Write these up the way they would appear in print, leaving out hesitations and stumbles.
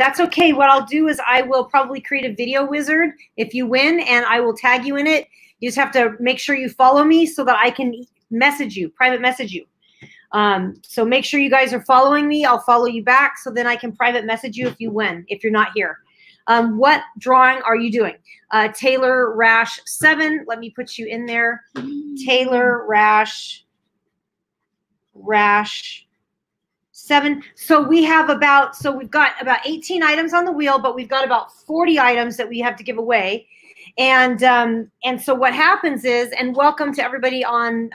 That's okay. What I'll do is I will probably create a video wizard if you win, and I will tag you in it. You just have to make sure you follow me so that I can message you, private message you. So make sure you guys are following me. I'll follow you back so then I can private message you if you win, if you're not here. What drawing are you doing? Taylor Rash 7. Let me put you in there. Taylor Rash 7. So we have we've got about 18 items on the wheel, but we've got about 40 items that we have to give away. And so what happens is, and welcome to everybody on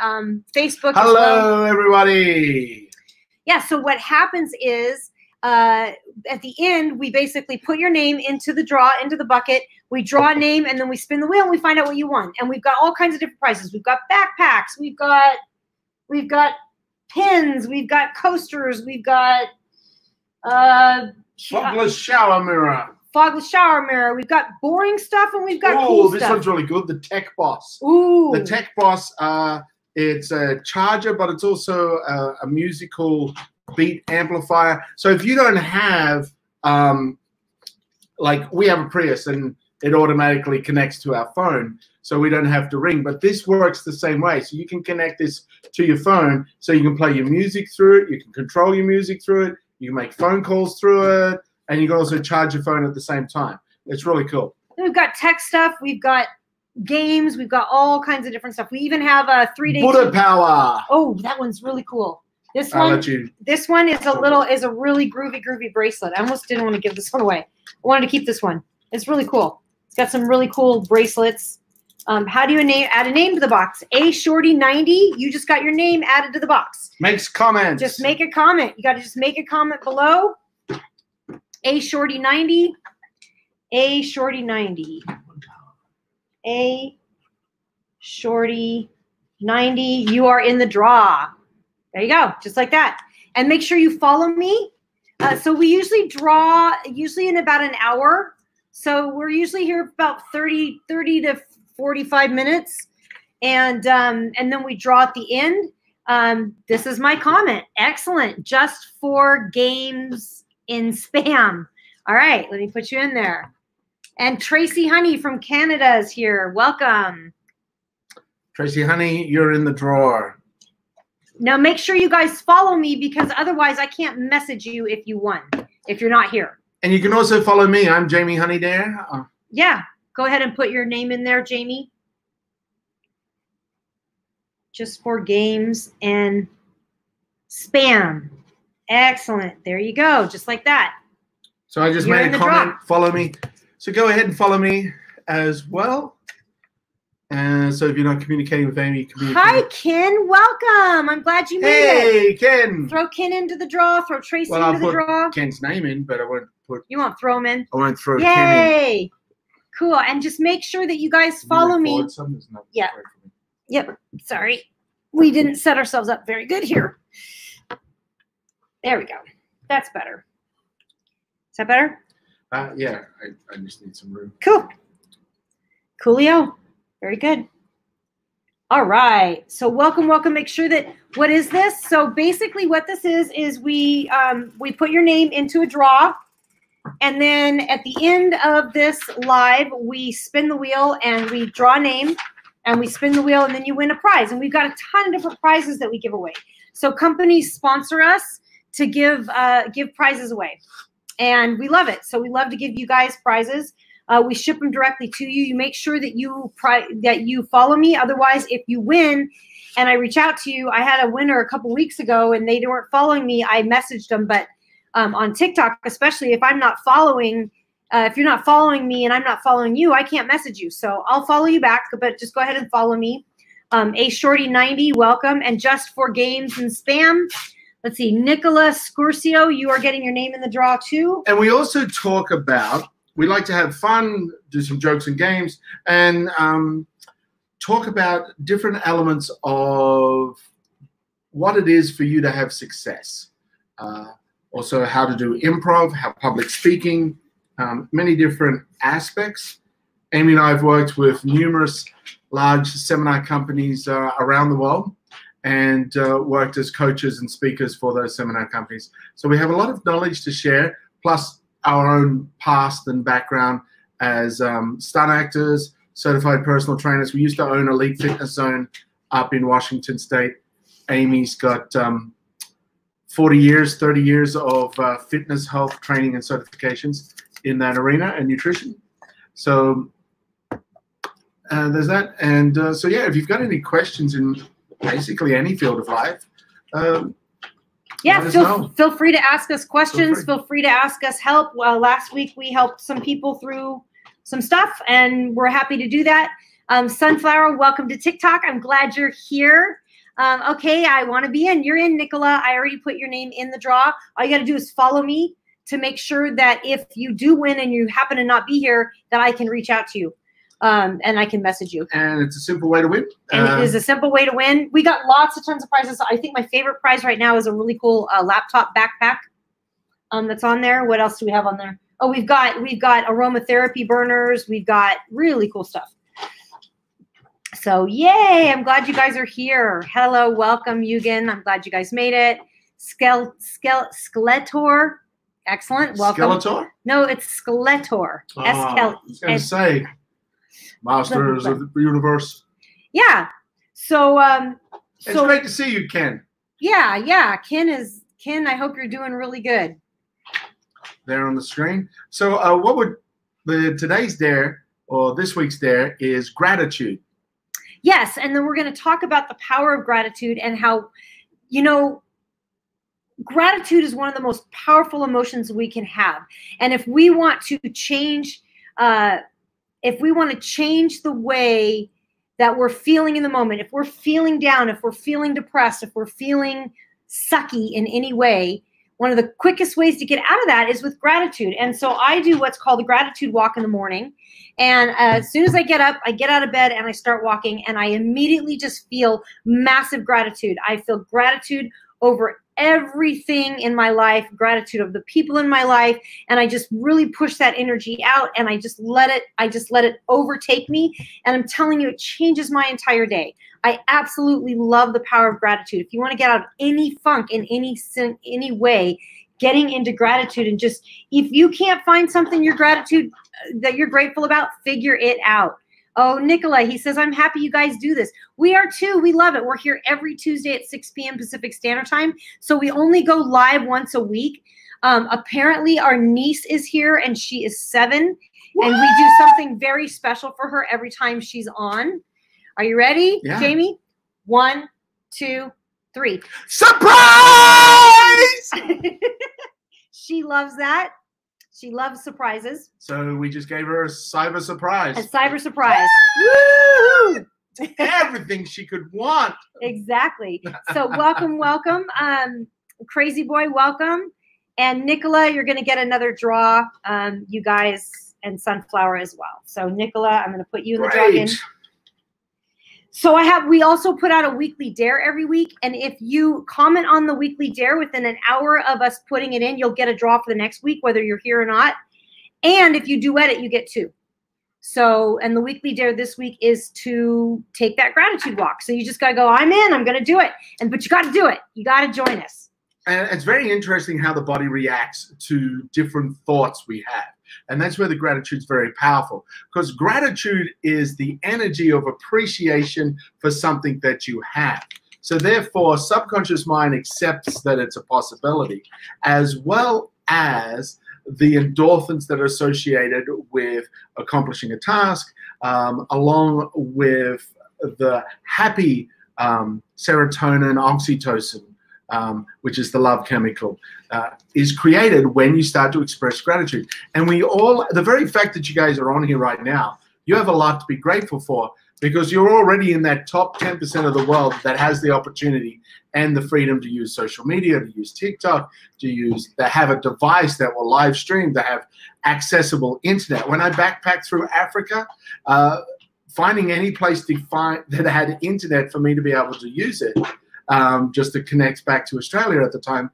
Facebook. Hello, as well. Everybody. Yeah. So what happens is, at the end, we basically put your name into the bucket. We draw a name, and then we spin the wheel, and we find out what you won. And we've got all kinds of different prizes. We've got backpacks. We've got pins. We've got coasters. We've got fogless shower mirror. Fogless shower mirror. We've got boring stuff, and we've got cool this stuff. One's really good. The Tech Boss. Ooh. The Tech Boss. It's a charger, but it's also a musical beat amplifier. So if you don't have, like we have a Prius and it automatically connects to our phone, so we don't have to ring. But this works the same way. So you can connect this to your phone, so you can play your music through it. You can control your music through it. You can make phone calls through it. And you can also charge your phone at the same time. It's really cool. We've got tech stuff. We've got games. We've got all kinds of different stuff. We even have a 3-day Buddha power. Oh, that one's really cool. This one is a really groovy bracelet. I almost didn't want to give this one away. I wanted to keep this one. It's really cool. It's got some really cool bracelets. How do you add a name to the box? A-Shorty90. You just got your name added to the box. Makes comments. Just make a comment. You got to just make a comment below. A-Shorty90. A-Shorty90. A-Shorty90. You are in the draw. There you go. Just like that. And make sure you follow me. So we usually draw in about an hour. So we're usually here about 30 to 45 minutes. And then we draw at the end. This is my comment. Excellent. Just for games in spam. All right. Let me put you in there. And Tracy Honey from Canada is here. Welcome. Tracy Honey, you're in the drawer. Now make sure you guys follow me, because otherwise I can't message you if you won, if you're not here. And you can also follow me. I'm Jamie Honey there. Yeah. Go ahead and put your name in there, Jamie. Just for games and spam. Excellent. There you go. Just like that. So I just made a comment. Follow me. So go ahead and follow me as well. And so if you're not communicating with Amy, Hi, Ken. Welcome. I'm glad you made it. Hey, Ken. Throw Ken into the draw. Throw Tracy into the draw. I'll put Ken's name in, but I won't put. You won't throw him in? I won't throw Yay. Ken in. Cool. And just make sure that you guys follow me. Yeah. Yep. Sorry. We didn't set ourselves up very good here. There we go. That's better. Is that better? Yeah. I just need some room. Cool. Coolio. Very good. All right. So welcome. Make sure that, what is this? So basically what this is we put your name into a draw. And then at the end of this live, we spin the wheel and we draw a name and we spin the wheel, and then you win a prize. And we've got a ton of different prizes that we give away. So companies sponsor us to give prizes away. And we love it. So we love to give you guys prizes. We ship them directly to you. You make sure that you follow me. Otherwise, if you win and I reach out to you, I had a winner a couple weeks ago and they weren't following me. I messaged them, but on TikTok, especially if I'm not following, if you're not following me and I'm not following you, I can't message you. So I'll follow you back, but just go ahead and follow me. A-Shorty90, welcome. And just for games and spam, let's see, Nicola Scursio, you are getting your name in the draw too. And we also talk about, we like to have fun, do some jokes and games, and talk about different elements of what it is for you to have success. Also how to do improv, how public speaking, many different aspects. Amy and I have worked with numerous large seminar companies around the world and worked as coaches and speakers for those seminar companies. So we have a lot of knowledge to share, plus our own past and background as stunt actors, certified personal trainers. We used to own Elite Fitness Zone up in Washington State. Amy's got 40 years, 30 years of fitness, health, training, and certifications in that arena and nutrition. So there's that. And so, yeah, if you've got any questions in basically any field of life, yeah, feel free to ask us questions. Feel free to ask us help. Well, last week we helped some people through some stuff, and we're happy to do that. Sunflower, welcome to TikTok. I'm glad you're here. Okay, I want to be in. You're in, Nicola. I already put your name in the draw. All you got to do is follow me to make sure that if you do win and you happen to not be here, that I can reach out to you. And I can message you. And it's a simple way to win. And it is a simple way to win. We got lots of tons of prizes. I think my favorite prize right now is a really cool laptop backpack that's on there. What else do we have on there? Oh, we've got aromatherapy burners. We've got really cool stuff. So yay! I'm glad you guys are here. Hello, welcome, Eugen. I'm glad you guys made it. Skeletor. Excellent. Welcome. Skeletor? No, it's Skeletor. I was going to say. Masters of the universe. Yeah. So it's great to see you, Ken. Yeah. Ken, I hope you're doing really good. There on the screen. So what would today's dare or this week's dare is gratitude. Yes, and then we're going to talk about the power of gratitude and how, gratitude is one of the most powerful emotions we can have. And if we want to change the way that we're feeling in the moment, if we're feeling down, if we're feeling depressed, if we're feeling sucky in any way, one of the quickest ways to get out of that is with gratitude. And so I do what's called a gratitude walk in the morning. And as soon as I get up, I get out of bed and I start walking, and I immediately just feel massive gratitude. I feel gratitude over everything in my life, gratitude of the people in my life, and I just really push that energy out, and I just let it overtake me. And I'm telling you, it changes my entire day. I absolutely love the power of gratitude. If you want to get out of any funk in any way, getting into gratitude, and just, if you can't find something that you're grateful about, figure it out. Oh, Nicola, he says, I'm happy you guys do this. We are too. We love it. We're here every Tuesday at 6 p.m. Pacific Standard Time. So we only go live once a week. Apparently, our niece is here, and she is 7. What? And we do something very special for her every time she's on. Are you ready, yeah. Jamie? 1, 2, 3. Surprise! She loves that. She loves surprises. So we just gave her a cyber surprise. A cyber surprise. Woo! Everything she could want. Exactly. So welcome. Crazy Boy, welcome. And Nicola, you're going to get another draw, you guys, and Sunflower as well. So Nicola, I'm going to put you in the dragon. So we also put out a weekly dare every week. And if you comment on the weekly dare within an hour of us putting it in, you'll get a draw for the next week, whether you're here or not. And if you duet it, you get 2. So, and the weekly dare this week is to take that gratitude walk. So you just got to go, I'm in, I'm going to do it. But you got to do it. You got to join us. And it's very interesting how the body reacts to different thoughts we have. And that's where the gratitude is very powerful, because gratitude is the energy of appreciation for something that you have. So therefore, subconscious mind accepts that it's a possibility, as well as the endorphins that are associated with accomplishing a task, along with the happy serotonin, oxytocin, which is the love chemical, is created when you start to express gratitude. And the very fact that you guys are on here right now, you have a lot to be grateful for, because you're already in that top 10% of the world that has the opportunity and the freedom to use social media, to use TikTok, to have a device that will live stream, to have accessible internet. When I backpacked through Africa, finding any place that had internet for me to be able to use it, just to connect back to Australia at the time,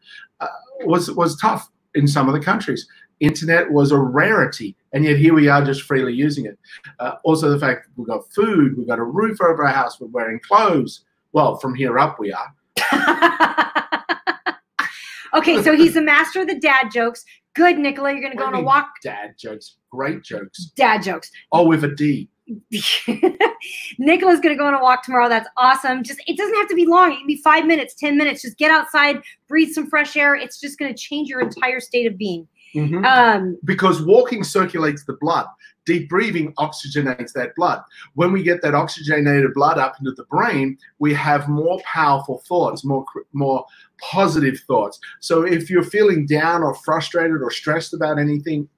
was tough in some of the countries. Internet was a rarity, and yet here we are just freely using it. Also the fact that we've got food, we've got a roof over our house, we're wearing clothes. Well, from here up we are. Okay, so he's the master of the dad jokes. Good, Nicola. You're going to go on a walk. Dad jokes. Great jokes. Dad jokes. Oh, with a D. Nicola's going to go on a walk tomorrow. That's awesome. It doesn't have to be long. It can be 5 minutes, 10 minutes. Just get outside, breathe some fresh air. It's just going to change your entire state of being. Because walking circulates the blood. Deep breathing oxygenates that blood. When we get that oxygenated blood up into the brain, we have more powerful thoughts, more positive thoughts. So if you're feeling down or frustrated or stressed about anything,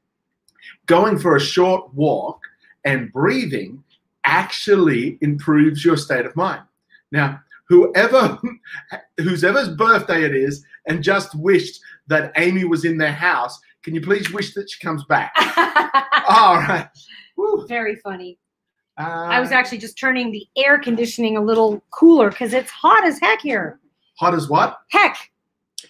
going for a short walk and breathing actually improves your state of mind. Now, whosever's birthday it is and just wished that Amy was in their house, can you please wish that she comes back? All right. Woo. Very funny. I was actually just turning the air conditioning a little cooler because it's hot as heck here. Hot as what? Heck.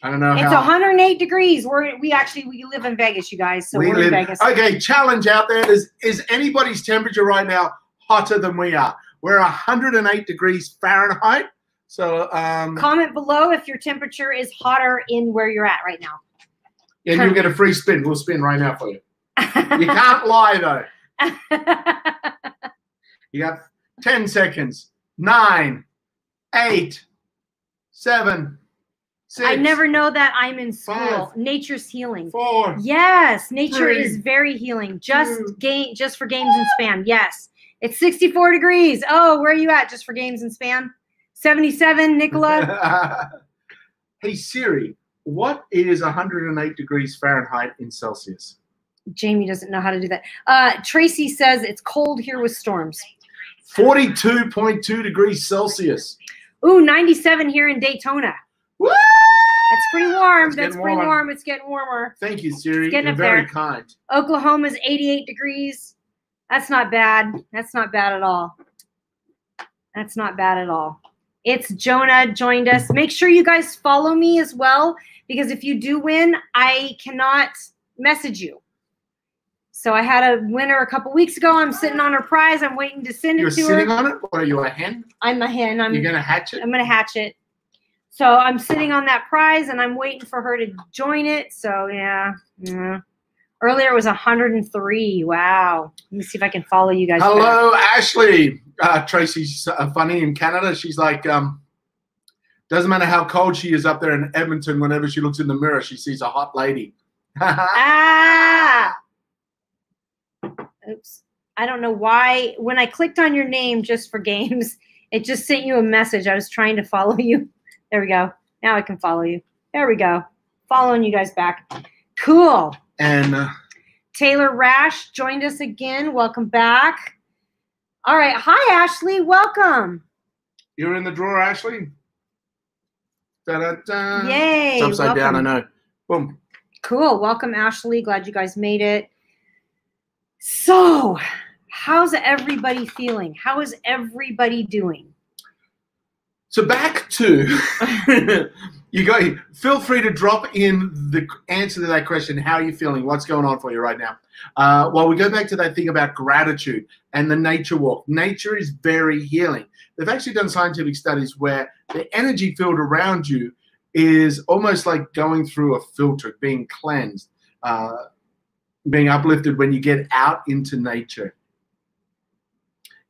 I don't know. It's 108 degrees. We live in Vegas, you guys. So we're in Vegas. Okay, challenge out there. Is anybody's temperature right now hotter than we are? We're 108 degrees Fahrenheit. So comment below if your temperature is hotter in where you're at right now. And you'll get a free spin. We'll spin right now for you. You can't lie, though. You got 10 seconds. 9, 8, 7, 6. I never know that I'm in school. 5, Nature's healing. 4. Yes, nature 3, is very healing. Just 2. Just for games and spam. Yes. It's 64 degrees. Oh, where are you at? Just for games and spam? 77, Nicola. Hey, Siri, what is 108 degrees Fahrenheit in Celsius? Jamie doesn't know how to do that. Tracy says it's cold here with storms. 42.2 degrees Celsius. Ooh, 97 here in Daytona. Woo! That's pretty warm. That's pretty warm. It's getting warmer. Thank you, Siri. You're very kind. Oklahoma's 88 degrees. That's not bad. That's not bad at all. That's not bad at all. It's Jonah joined us. Make sure you guys follow me as well, because if you do win, I cannot message you. So I had a winner a couple weeks ago. I'm sitting on her prize. I'm waiting to send it to her. You're sitting on it? What, are you a hen? I'm a hen. You're going to hatch it? I'm going to hatch it. So I'm sitting on that prize, and I'm waiting for her to join it. So, yeah. Earlier it was 103. Wow. Let me see if I can follow you guys. Hello, Ashley. Tracy's funny in Canada. She's like, doesn't matter how cold she is up there in Edmonton, whenever she looks in the mirror, she sees a hot lady. Ah! Oops. I don't know why. When I clicked on your name just for games, it just sent you a message. I was trying to follow you. There we go. Now I can follow you. There we go. Following you guys back. Cool. And Taylor Rash joined us again. Welcome back. All right. Hi, Ashley. Welcome. You're in the drawer, Ashley. Da-da-da. Yay. It's upside down, I know. Boom. Cool. Welcome, Ashley. Glad you guys made it. So, how's everybody feeling? How is everybody doing? So back to feel free to drop in the answer to that question. How are you feeling? What's going on for you right now? Well, we go back to that thing about gratitude and the nature walk. Nature is very healing. They've actually done scientific studies where the energy field around you is almost like going through a filter, being cleansed, being uplifted when you get out into nature.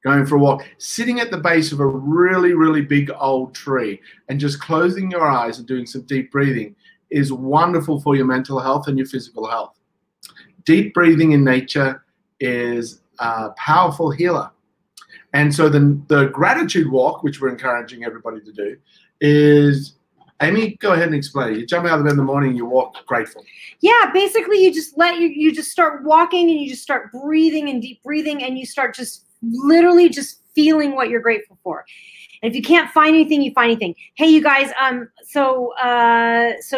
Going for a walk, sitting at the base of a really, really big old tree and just closing your eyes and doing some deep breathing is wonderful for your mental health and your physical health. Deep breathing in nature is a powerful healer. And so the gratitude walk, which we're encouraging everybody to do, is, Amy, go ahead and explain. You jump out of bed in the morning and you walk grateful. Yeah, basically you just you just start walking and you just start breathing and deep breathing and you start just literally just feeling what you're grateful for. And if you can't find anything, you find anything. Hey, you guys, so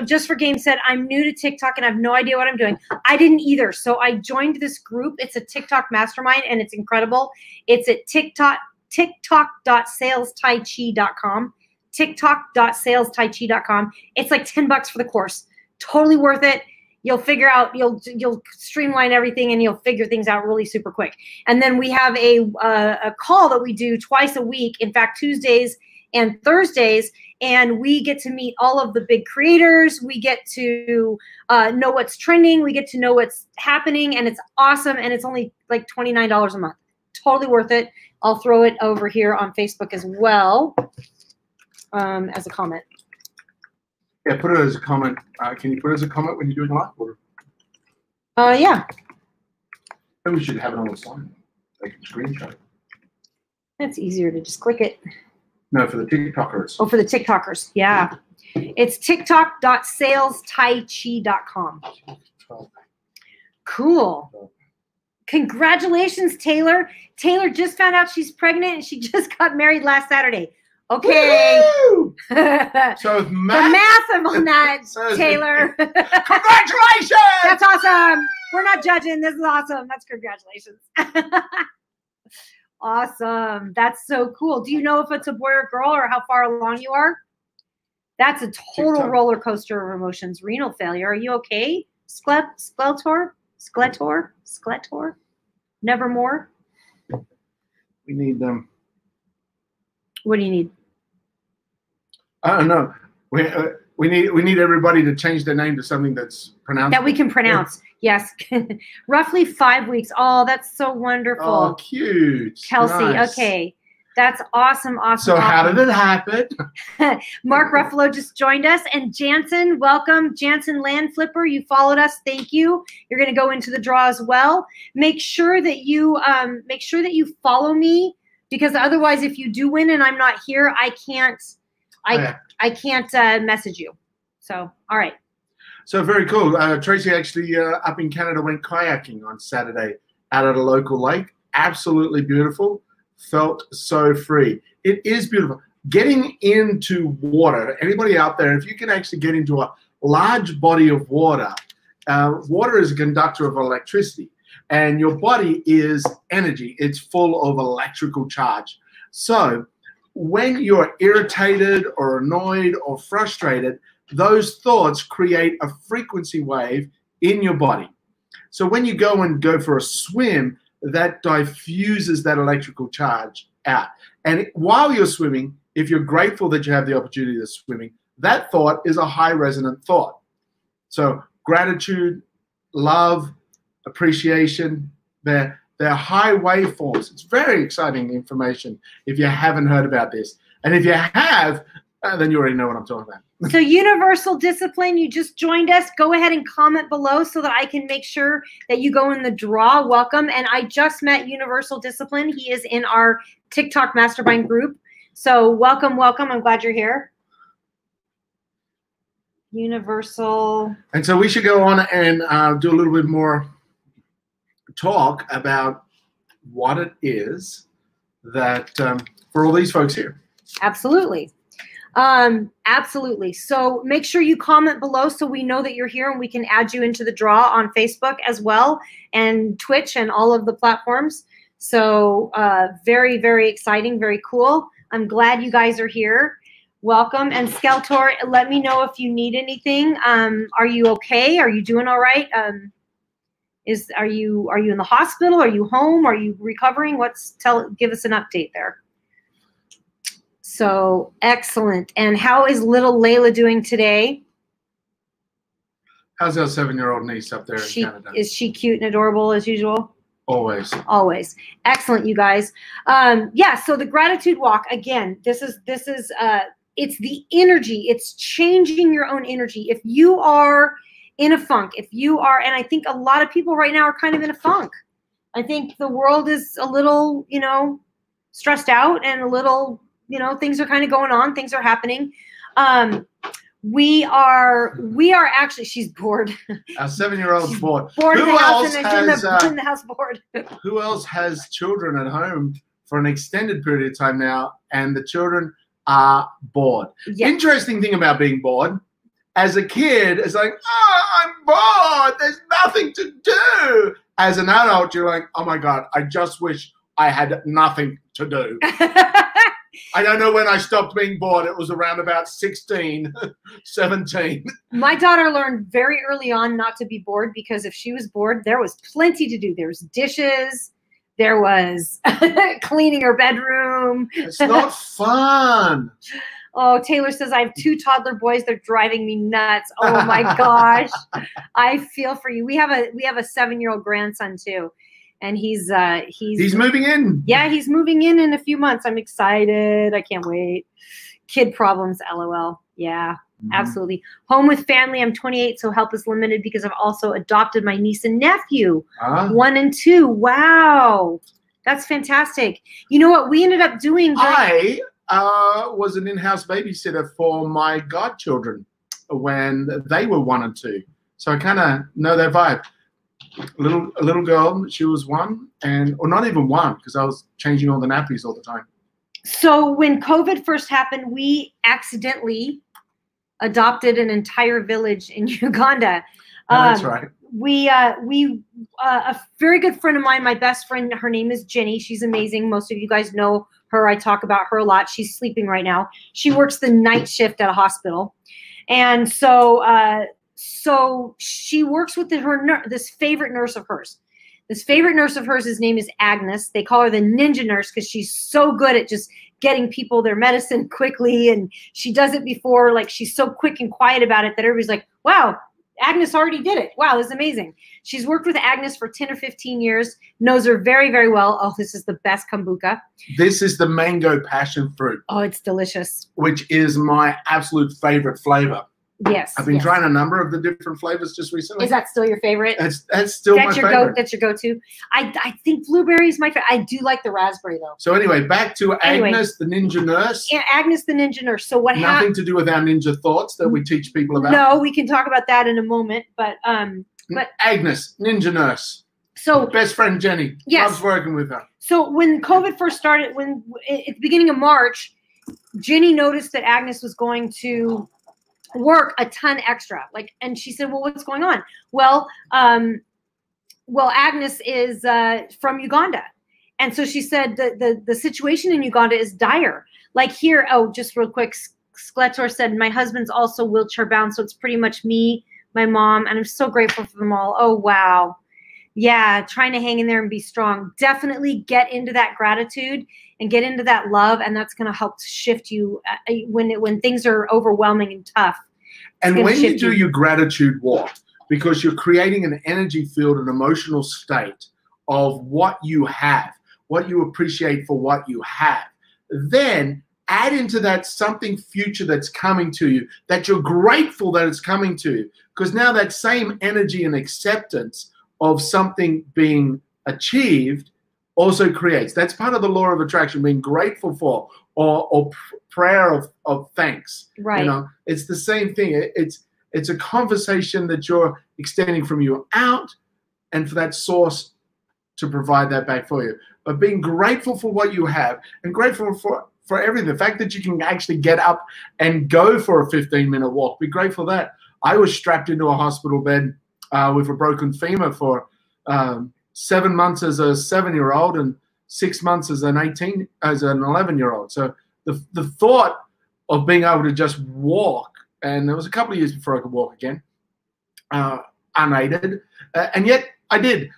Just for Games said, I'm new to TikTok and I have no idea what I'm doing. I didn't either. So I joined this group. It's a TikTok mastermind and it's incredible. It's at tiktok.salestaichi.com. tiktok.salestaichi.com. It's like $10 for the course. Totally worth it. You'll figure out, you'll streamline everything and you'll figure things out really super quick. And then we have a call that we do twice a week. In fact, Tuesdays and Thursdays. and we get to meet all of the big creators. We get to know what's trending. We get to know what's happening, and it's awesome. And it's only like $29 a month. Totally worth it. I'll throw it over here on Facebook as well as a comment. Yeah, put it as a comment. Can you put it as a comment when you're doing live? Yeah. Maybe we should have it on the slide. They can screenshot it. It's easier to just click it. No, for the TikTokers. Oh, for the TikTokers. Yeah. It's tiktok.salestaichi.com. Cool. Congratulations, Taylor. Taylor just found out she's pregnant and she just got married last Saturday. Okay. So the math on that, Taylor. Congratulations! That's awesome. We're not judging. This is awesome. That's congratulations. Awesome. That's so cool. Do you know if it's a boy or girl or how far along you are? That's a total roller coaster of emotions. Renal failure. Are you okay? Skeletor? Nevermore? We need them. What do you need? I don't know. We need everybody to change their name to something that's pronounced. That we can pronounce. Yes. Roughly 5 weeks. Oh, that's so wonderful. Oh, cute. Kelsey. Nice. Okay. That's awesome. Awesome. So how did it happen? Mark Ruffalo just joined us, and Jansen, welcome. Jansen Land Flipper, you followed us. Thank you. You're going to go into the draw as well. Make sure that you follow me, because otherwise, if you do win and I'm not here, I can't message you. So, all right. So very cool. Tracy actually up in Canada went kayaking on Saturday out at a local lake. Absolutely beautiful. Felt so free. It is beautiful. Getting into water, anybody out there, if you can actually get into a large body of water, water is a conductor of electricity, and your body is energy. It's full of electrical charge. So when you're irritated or annoyed or frustrated, those thoughts create a frequency wave in your body. So when you go for a swim, that diffuses that electrical charge out. And while you're swimming, if you're grateful that you have the opportunity of swimming, that thought is a high resonant thought. So gratitude, love, appreciation, they're high waveforms. It's very exciting information if you haven't heard about this. And if you have, then you already know what I'm talking about. So Universal Discipline, you just joined us. Go ahead and comment below so that I can make sure that you go in the draw. Welcome. And I just met Universal Discipline. He is in our TikTok Mastermind group. So welcome, welcome. I'm glad you're here. Universal. And so we should go on and do a little bit more talk about what it is that for all these folks here. Absolutely. Absolutely. So make sure you comment below so we know that you're here and we can add you into the draw on Facebook as well, and Twitch and all of the platforms. So very, very exciting, very cool. I'm glad you guys are here. Welcome. And Skeletor, let me know if you need anything. Are you okay? Are you doing all right? Are you in the hospital? Are you home? Are you recovering? Give us an update there. So excellent. And how is little Layla doing today? How's our 7-year-old niece up there in Canada? Is she cute and adorable as usual? Always. Always. Excellent, you guys. Yeah, so the gratitude walk, again, this is it's the energy. It's changing your own energy. If you are in a funk, and I think a lot of people right now are kind of in a funk. I think the world is a little, stressed out and a little, things are kind of going on. Things are happening. We are actually, she's bored. Our 7-year-old's bored. Bored in the house, and in the house bored. Who else has children at home for an extended period of time now, and the children are bored? Yeah. Interesting thing about being bored, as a kid, it's like, oh, I'm bored. There's nothing to do. As an adult, you're like, oh my God, I just wish I had nothing to do. I don't know when I stopped being bored. It was around about 16, 17. My daughter learned very early on not to be bored, because if she was bored, there was plenty to do. There was dishes. There was cleaning her bedroom. It's not fun. Oh, Taylor says, I have 2 toddler boys. They're driving me nuts. Oh my gosh. I feel for you. We have a 7-year-old grandson too. And he's moving in. Yeah, he's moving in a few months. I'm excited. I can't wait. Kid problems, LOL. Yeah, absolutely. Home with family. I'm 28, so help is limited because I've also adopted my niece and nephew, 1 and 2. Wow. That's fantastic. You know what we ended up doing? I was an in-house babysitter for my godchildren when they were 1 and 2. So I kind of know their vibe. A little girl, she was 1, or not even 1, because I was changing all the nappies all the time. So when COVID first happened, we accidentally adopted an entire village in Uganda. That's right. A very good friend of mine, my best friend, her name is Jenny. She's amazing. Most of you guys know her. I talk about her a lot. She's sleeping right now. She works the night shift at a hospital. And so she works with this favorite nurse of hers. This favorite nurse of hers, his name is Agnes. They call her the ninja nurse because she's so good at just getting people their medicine quickly. And she does it before, like she's so quick and quiet about it that everybody's like, wow, Agnes already did it. Wow, this is amazing. She's worked with Agnes for 10 or 15 years, knows her very, very well. Oh, this is the best kombucha. This is the mango passion fruit. Oh, it's delicious. Which is my absolute favorite flavor. Yes. I've been trying a number of the different flavors just recently. Is that still your favorite? That's still my favorite. That's your go-to. I think blueberry is my favorite. I do like the raspberry though. So anyway, back to Agnes, the ninja nurse. Yeah, Agnes, the ninja nurse. So what happened? Nothing to do with our ninja thoughts that we teach people about. No, we can talk about that in a moment. But Agnes, ninja nurse. So best friend Jenny. Yes. Loves working with her. So when COVID first started, at the beginning of March, Jenny noticed that Agnes was going to work a ton extra, and she said, well, what's going on? Well, Agnes is from Uganda, and so she said the situation in Uganda is dire. Like here, just real quick, Skletor said, my husband's also wheelchair bound, so it's pretty much me, my mom, and I'm so grateful for them all. Oh wow. Yeah, trying to hang in there and be strong. Definitely get into that gratitude and get into that love, and that's going to help to shift you when things are overwhelming and tough. And when you do your gratitude walk, because you're creating an energy field, an emotional state of what you have, what you appreciate for what you have, then add into that something future that's coming to you, that you're grateful that it's coming to you, because now that same energy and acceptance of something being achieved also creates. That's part of the law of attraction, being grateful for or prayer of thanks. Right. You know, it's the same thing. It's a conversation that you're extending from you out, and for that source to provide that back for you. But being grateful for what you have and grateful for everything. The fact that you can actually get up and go for a 15-minute walk. Be grateful for that. I was strapped into a hospital bed with a broken femur for 7 months as a 7-year-old and 6 months as an 11-year-old. So the thought of being able to just walk, and there was a couple of years before I could walk again, unaided, and yet I did.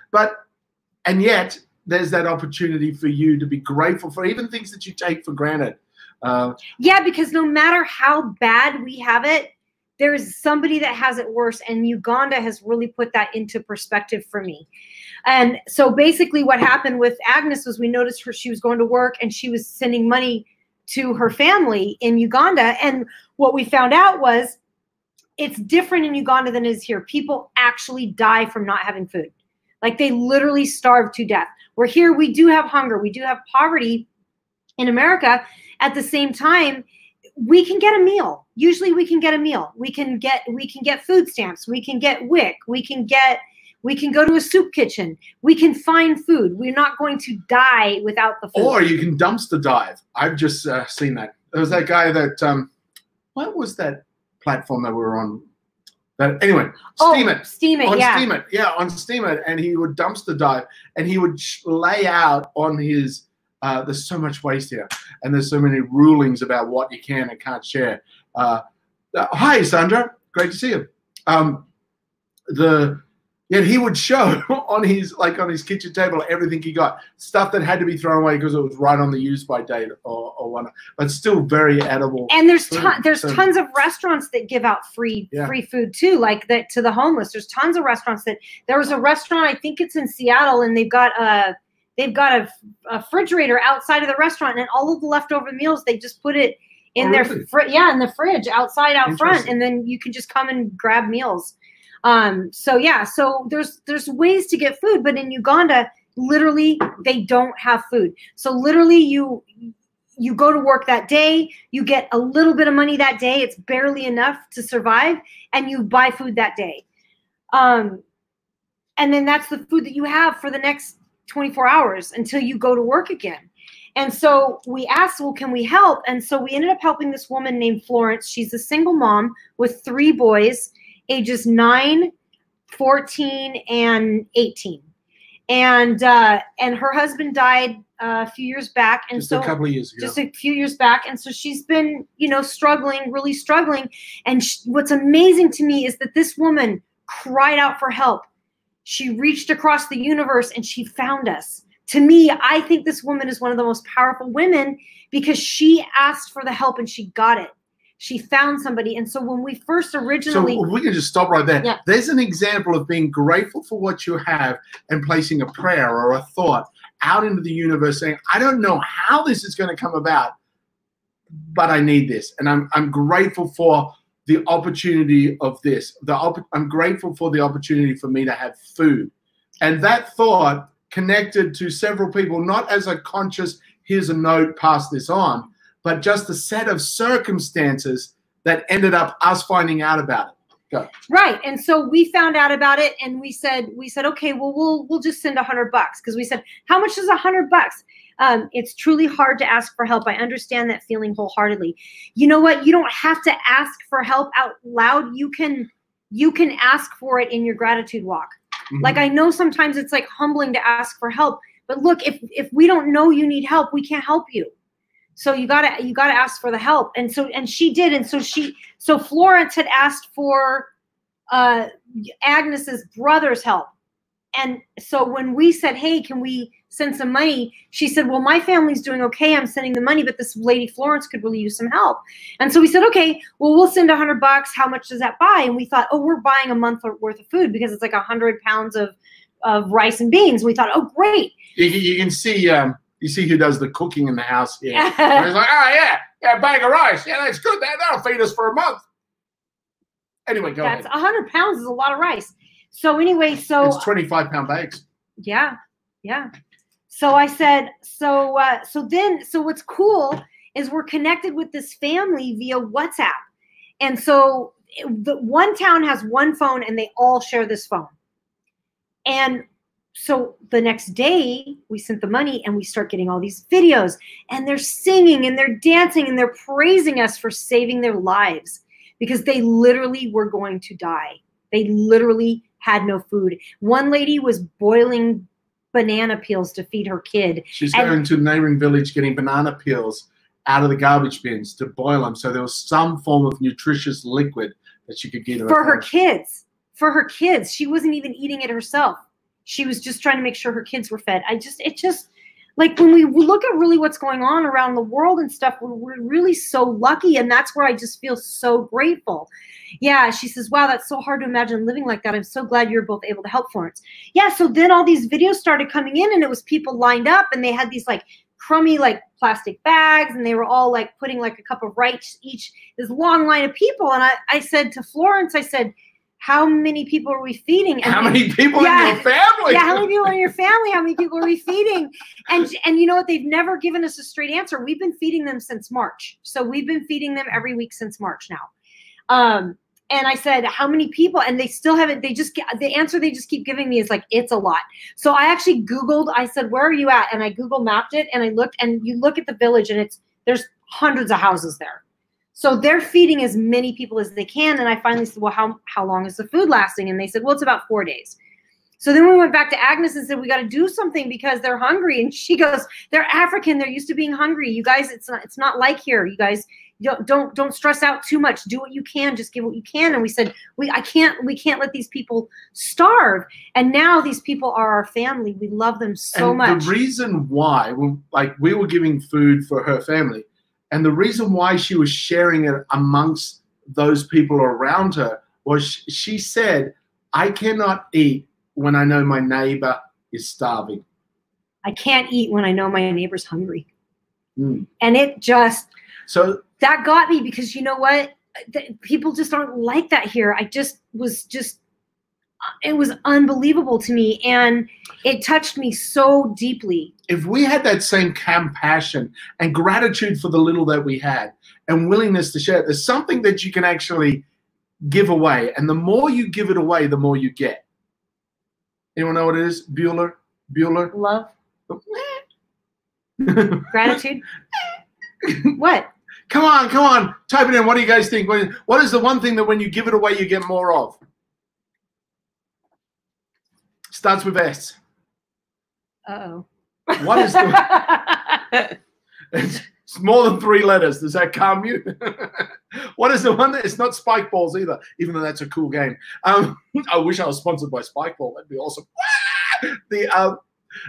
And yet there's that opportunity for you to be grateful for even things that you take for granted. Yeah, because no matter how bad we have it, there's somebody that has it worse, and Uganda has really put that into perspective for me. And so basically what happened with Agnes was we noticed she was going to work and she was sending money to her family in Uganda. And what we found out was it's different in Uganda than it is here. People actually die from not having food. Like they literally starve to death. Where here we do have hunger. We do have poverty in America. At the same time, we can get a meal. Usually we can get a meal. We can get food stamps. We can get WIC. We can go to a soup kitchen. We can find food. We're not going to die without the food. Or you can dumpster dive. I've just seen that. There was that guy that, what was that platform that we were on? Anyway, Steam It. Steam It, on yeah. Steam It, yeah, on Steam It. And he would dumpster dive, and he would lay out on his, there's so much waste here, and there's so many rulings about what you can and can't share. Hi, Sandra. Great to see you. Yet he would show on his kitchen table everything he got, stuff that had to be thrown away because it was right on the use-by date or whatnot, but still very edible. And there's tons of restaurants that give out free food too, like that to the homeless. There's tons of restaurants that. There was a restaurant, I think it's in Seattle, and they've got a refrigerator outside of the restaurant, and all of the leftover meals they just put it in in the fridge outside out front, and then you can just come and grab meals. So there's ways to get food, but in Uganda, literally they don't have food. So literally you go to work that day, you get a little bit of money that day, it's barely enough to survive, and you buy food that day. And then that's the food that you have for the next 24 hours until you go to work again. And so we asked, well, can we help? And so we ended up helping this woman named Florence. She's a single mom with 3 boys, ages 9, 14, and 18. And her husband died a few years back. And just a couple of years ago. Just a few years back. And so she's been, struggling, really struggling. And what's amazing to me is that this woman cried out for help. She reached across the universe and she found us. To me, I think this woman is one of the most powerful women because she asked for the help and she got it. She found somebody. And so when we first originally... So we can just stop right there. Yeah. There's an example of being grateful for what you have and placing a prayer or a thought out into the universe saying, I don't know how this is going to come about, but I need this. And I'm grateful for the opportunity of this. I'm grateful for the opportunity for me to have food. And that thought connected to several people, not as a conscious, here's a note, pass this on, but just a set of circumstances that ended up us finding out about it. Go. Right. And so we found out about it and we said, okay, well, we'll just send $100 because we said, how much is $100? It's truly hard to ask for help. I understand that feeling wholeheartedly. You know what? You don't have to ask for help out loud. You can ask for it in your gratitude walk. Mm-hmm. Like I know sometimes it's like humbling to ask for help, but look, if we don't know you need help, we can't help you. So you gotta ask for the help. And she did. And so Florence had asked for Agnes's brother's help. And so when we said, hey, can we send some money? She said, well, my family's doing okay. I'm sending the money, but this lady Florence could really use some help. And so we said, okay, well, we'll send $100. How much does that buy? And we thought, oh, we're buying a month worth of food because it's like 100 pounds of rice and beans. We thought, oh, great. You can see, you see who does the cooking in the house here. And he's like, oh, yeah, a bag of rice. Yeah, that's good. That'll feed us for a month. Anyway, go ahead. 100 pounds is a lot of rice. So anyway, it's 25-pound bags. Yeah, yeah. So I said, so what's cool is we're connected with this family via WhatsApp. And so the one town has one phone and they all share this phone. And so the next day we sent the money and we start getting all these videos and they're singing and they're dancing and they're praising us for saving their lives because they literally were going to die. They literally had no food. One lady was boiling banana peels to feed her kid. She's going to a neighboring village getting banana peels out of the garbage bins to boil them. So there was some form of nutritious liquid that she could get for her kids. For her kids. She wasn't even eating it herself. She was just trying to make sure her kids were fed. It just like when we look at really what's going on around the world and stuff, we're really so lucky. And that's where I just feel so grateful. Yeah, she says, wow, that's so hard to imagine living like that. I'm so glad you're both able to help Florence. Yeah, so then all these videos started coming in and it was people lined up and they had these like crummy like plastic bags and they were all like putting like a cup of rice each, this long line of people. And I said to Florence, I said, how many people are we feeding? And how many people in your family? Yeah, how many people in your family? How many people are we feeding? And you know what? They've never given us a straight answer. We've been feeding them since March. So we've been feeding them every week since March now. And I said, how many people? And they still haven't, the answer they just keep giving me is like, it's a lot. So I actually Googled, I said, where are you at? And I Google mapped it and I looked and you look at the village and there's hundreds of houses there. So they're feeding as many people as they can. And I finally said, well, how long is the food lasting? And they said, well, it's about 4 days. So then we went back to Agnes and said, we got to do something because they're hungry. And she goes, they're African. They're used to being hungry. You guys, it's not like here. You guys, don't stress out too much. Do what you can. Just give what you can. And we said, we can't let these people starve. And now these people are our family. We love them so much. The reason why, we were giving food for her family, and the reason why she was sharing it amongst those people around her was she said, I cannot eat when I know my neighbor is starving. I can't eat when I know my neighbor's hungry. Mm. And it just, so that got me, because you know what? People just aren't like that here. It was unbelievable to me, and it touched me so deeply. If we had that same compassion and gratitude for the little that we had and willingness to share, there's something that you can actually give away. And the more you give it away, the more you get. Anyone know what it is? Bueller? Love. Gratitude. What? Come on. Type it in. What do you guys think? What is the one thing that when you give it away, you get more of? Starts with S. Uh-oh. What is the... It's more than 3 letters. Does that calm you? What is the one that... It's not Spike Balls either, even though that's a cool game. I wish I was sponsored by Spike Ball. That'd be awesome.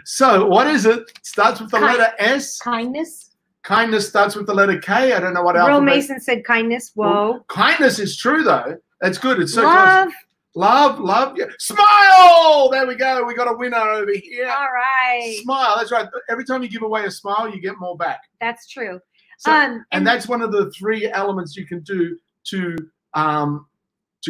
So what is it? Starts with the letter S. Kindness. Kindness starts with the letter K. I don't know what Real alphabet. Mason said kindness. Whoa. Well, kindness is true, though. That's good. It's so love. close. Love. Yeah. Smile. There we go. We got a winner over here. All right. Smile. That's right. Every time you give away a smile, you get more back. That's true. So, and that's one of the 3 elements you can do to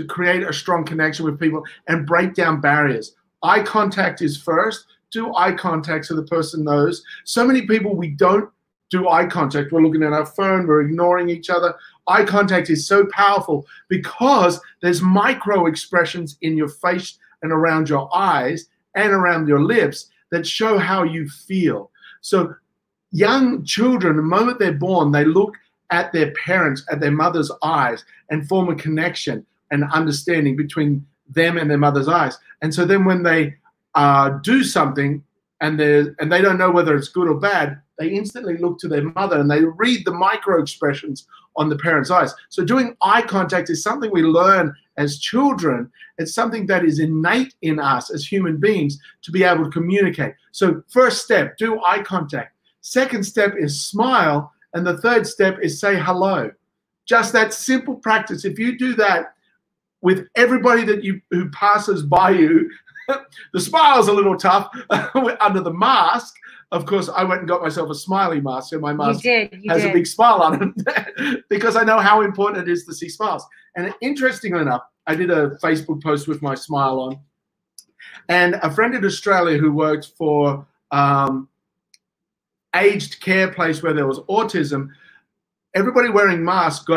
create a strong connection with people and break down barriers. Eye contact is first. Do eye contact so the person knows. So many people, we don't do eye contact. We're looking at our phone. We're ignoring each other. Eye contact is so powerful because there's micro expressions in your face and around your eyes and around your lips that show how you feel. So young children, the moment they're born, they look at their parents, at their mother's eyes, and form a connection and understanding between them and their mother's eyes. And so then when they do something and they don't know whether it's good or bad, they instantly look to their mother and they read the micro expressions on the parent's eyes. So doing eye contact is something we learn as children. It's something that is innate in us as human beings to be able to communicate. So first step, do eye contact. Second step is smile. And the third step is say hello. Just that simple practice. If you do that with everybody who passes by you, the smile's a little tough under the mask. Of course, I went and got myself a smiley mask, so my mask has a big smile on it because I know how important it is to see smiles. And interestingly enough, I did a Facebook post with my smile on, and a friend in Australia who worked for aged care place where there was autism, everybody wearing masks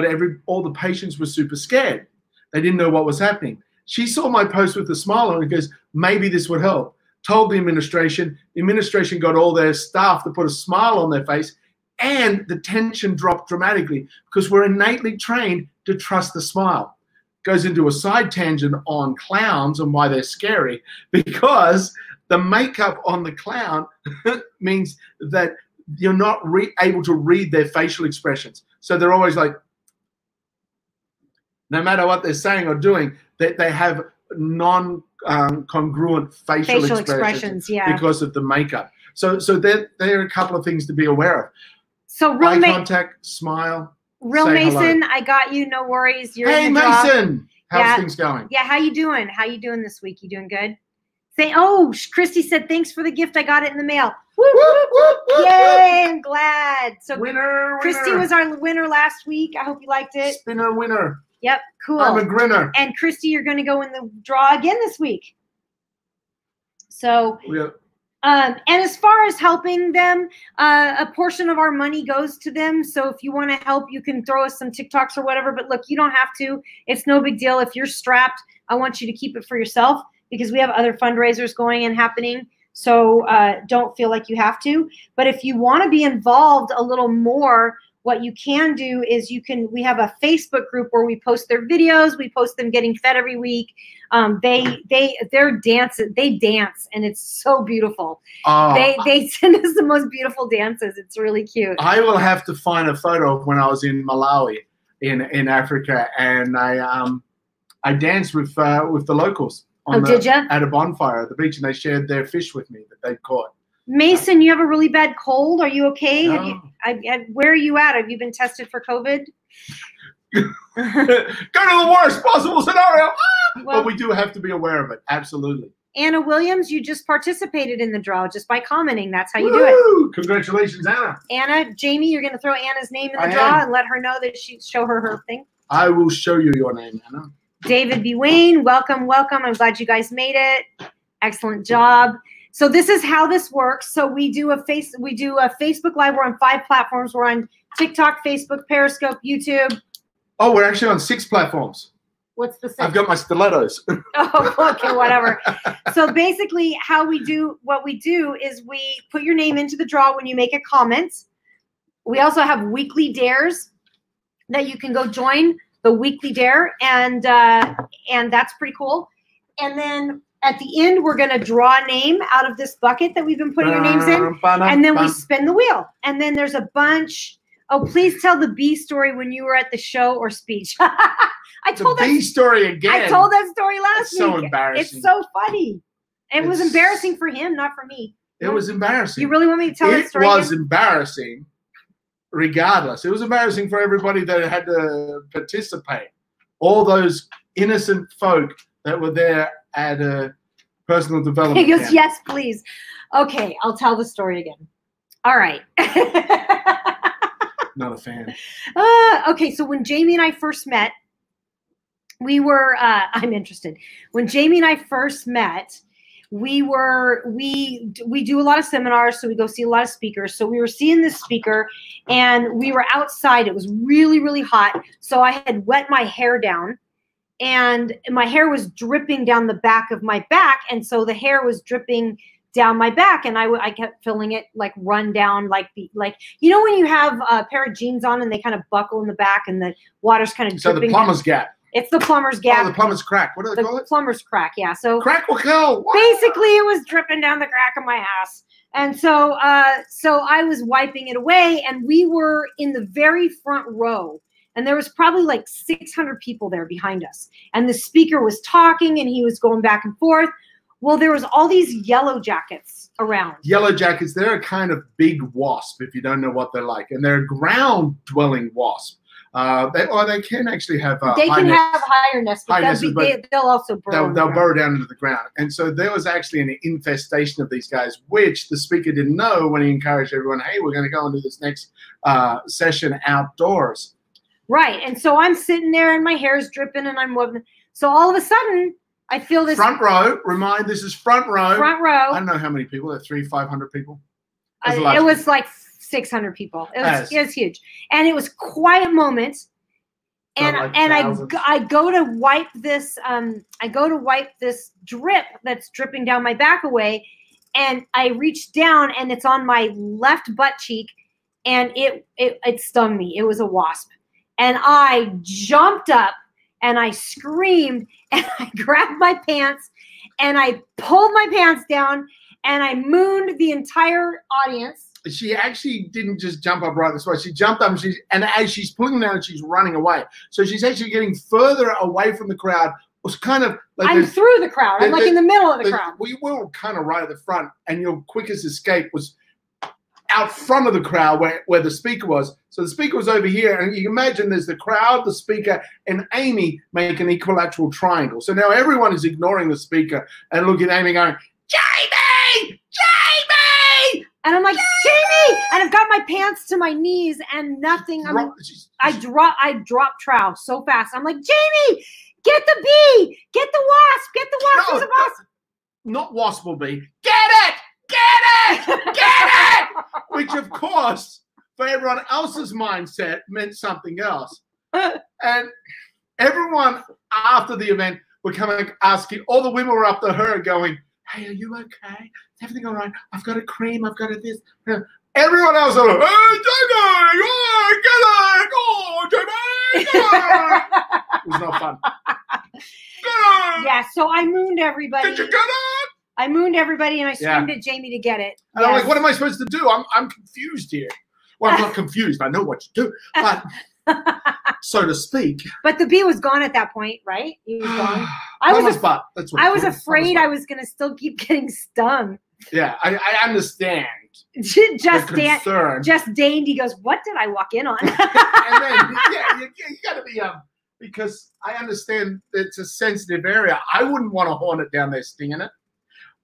all the patients were super scared. They didn't know what was happening. She saw my post with a smile on and goes, maybe this would help. Told the administration got all their staff to put a smile on their face, and the tension dropped dramatically because we're innately trained to trust the smile. Goes into a side tangent on clowns and why they're scary, because the makeup on the clown means that you're not able to read their facial expressions. So they're always like, no matter what they're saying or doing, they have non-congruent facial expressions because of the makeup. So there are a couple of things to be aware of. So eye contact, smile. Real Mason, hello. I got you. No worries. You're hey, in the Mason. How's things going? Yeah, how you doing? How you doing this week? You doing good? Oh, Christy said, thanks for the gift. I got it in the mail. Woo, woo, woo, woo, yay, I'm glad. So winner. Christy was our winner last week. I hope you liked it. Spinner winner. Yep, cool. I'm a grinner. And Christy, you're going to go in the draw again this week. So, and as far as helping them, a portion of our money goes to them. So if you want to help, you can throw us some TikToks or whatever. But look, you don't have to. It's no big deal. If you're strapped, I want you to keep it for yourself because we have other fundraisers going and happening. So don't feel like you have to. But if you want to be involved a little more what you can do is we have a Facebook group where we post their videos. We post them getting fed every week. They dance, and it's so beautiful. They send us the most beautiful dances. It's really cute. I will have to find a photo of when I was in Malawi in Africa, and I danced with the locals did ya? At a bonfire at the beach, and they shared their fish with me that they'd caught. Mason, you have a really bad cold. Are you okay? No. Where are you at? Have you been tested for COVID? Go to the worst possible scenario. Well, but we do have to be aware of it. Absolutely. Anna Williams, you just participated in the draw just by commenting. That's how you do it. Congratulations, Anna. Anna, Jamie, you're going to throw Anna's name in the draw and let her know that show her thing. I will show you your name, Anna. David B. Wayne, welcome. I'm glad you guys made it. Excellent job. So this is how this works. So we do a Facebook Live. We're on 5 platforms. We're on TikTok, Facebook, Periscope, YouTube. Oh, we're actually on 6 platforms. What's the 6? I've got my stilettos. Oh, okay, whatever. So basically what we do is we put your name into the draw when you make a comment. We also have weekly dares that you can go join the weekly dare, and that's pretty cool. And then at the end, we're going to draw a name out of this bucket that we've been putting your names in, and then we spin the wheel. And then there's a bunch. Oh, please tell the B story when you were at the show or speech. I told the B story again. I told that story last week. So embarrassing. It's so funny. It was embarrassing for him, not for me. It was embarrassing. You really want me to tell that story? It was embarrassing, regardless. It was embarrassing for everybody that had to participate. All those innocent folk that were there at a personal development He goes, camp. yes, please. Okay, I'll tell the story again. All right. Not a fan. Okay, so when Jamie and I first met, we were, I'm interested. When Jamie and I first met, we do a lot of seminars, so we go see a lot of speakers. So we were seeing this speaker, and we were outside. It was really, really hot. So I had wet my hair down, and my hair was dripping down the back of my back. And so the hair was dripping down my back, and I kept feeling it like run down, like you know when you have a pair of jeans on and they kind of buckle in the back and the water's kind of dripping. So the plumber's gap. It's the plumber's gap. Oh, the plumber's crack. What do they call it? Plumber's crack, yeah. So crack will kill. Basically, it was dripping down the crack of my ass. And so so I was wiping it away, and we were in the very front row. And there was probably like 600 people there behind us. And the speaker was talking, and he was going back and forth. Well, there was all these yellow jackets around. Yellow jackets, they're a kind of big wasp, if you don't know what they're like. And they're a ground-dwelling wasp. They can actually have they can have higher nests, but they'll also burrow. They'll burrow down into the ground. And so there was actually an infestation of these guys, which the speaker didn't know when he encouraged everyone, hey, we're going to go and do this next session outdoors. Right. And so I'm sitting there, and my hair's dripping, and I'm whooping. So all of a sudden, I feel this. Front row. Remind, this is front row. Front row. I don't know how many people. There 300-500 people. It was like 600 people. It was huge, and it was quiet moment. And I go to wipe this. I go to wipe this drip that's dripping down my back away, and I reach down, and it's on my left butt cheek, and it stung me. It was a wasp, and I jumped up, and I screamed, and I grabbed my pants, and I pulled my pants down, and I mooned the entire audience. She actually didn't just jump up right at the spot. She jumped up, and as she's pulling them down, she's running away. So she's actually getting further away from the crowd. It was kind of like I'm through the crowd. I'm like in the middle of the crowd. We were kind of right at the front, and your quickest escape was out front of the crowd where the speaker was. So the speaker was over here, and you can imagine there's the crowd, the speaker, and Amy make an equilateral triangle. So now everyone is ignoring the speaker and looking at Amy going, Jamie! Jamie! And I'm like, Jamie! And I've got my pants to my knees and nothing. I drop trow so fast. I'm like, Jamie, get the bee! Get the wasp! Get the wasp! There's a wasp! Not wasp will be. Get it! Get it! Get it! Which, of course, for everyone else's mindset, meant something else. And everyone after the event were coming asking, all the women were up to her going, hey, are you okay? Is everything all right? I've got a cream. I've got a this. Everyone else was like, "Hey, Jamie, oh, get it! Oh, Jamie, get it!" It was not fun. Yeah, so I mooned everybody. Did you get it? I mooned everybody, and I screamed at Jamie to get it. And I'm like, what am I supposed to do? I'm confused here. Well, I'm not confused. I know what to do, but so to speak. But the bee was gone at that point, right? He was gone. I was afraid I was going to still keep getting stung. Yeah, I understand. Just deigned. He goes, what did I walk in on? And then, you got to be because I understand it's a sensitive area. I wouldn't want to horn it down there stinging it.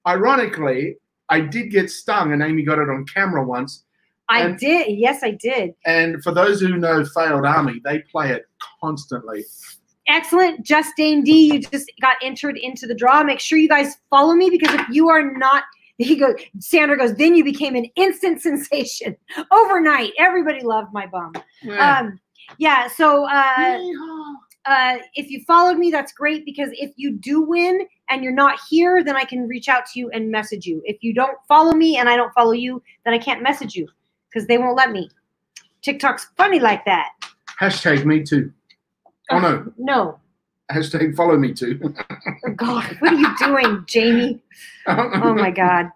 Ironically, I did get stung, and Amy got it on camera once. I did. Yes, I did. And for those who know Failed Army, they play it constantly. Excellent. Justine D, you just got entered into the draw. Make sure you guys follow me, because if you are not, Sandra goes, then you became an instant sensation overnight. Everybody loved my bum. Yeah. So if you followed me, that's great, because if you do win and you're not here, then I can reach out to you and message you. If you don't follow me and I don't follow you, then I can't message you, because they won't let me. TikTok's funny like that. Hashtag me too. Oh, no. No. Hashtag follow me too. Oh, God, what are you doing, Jamie? Oh, my God.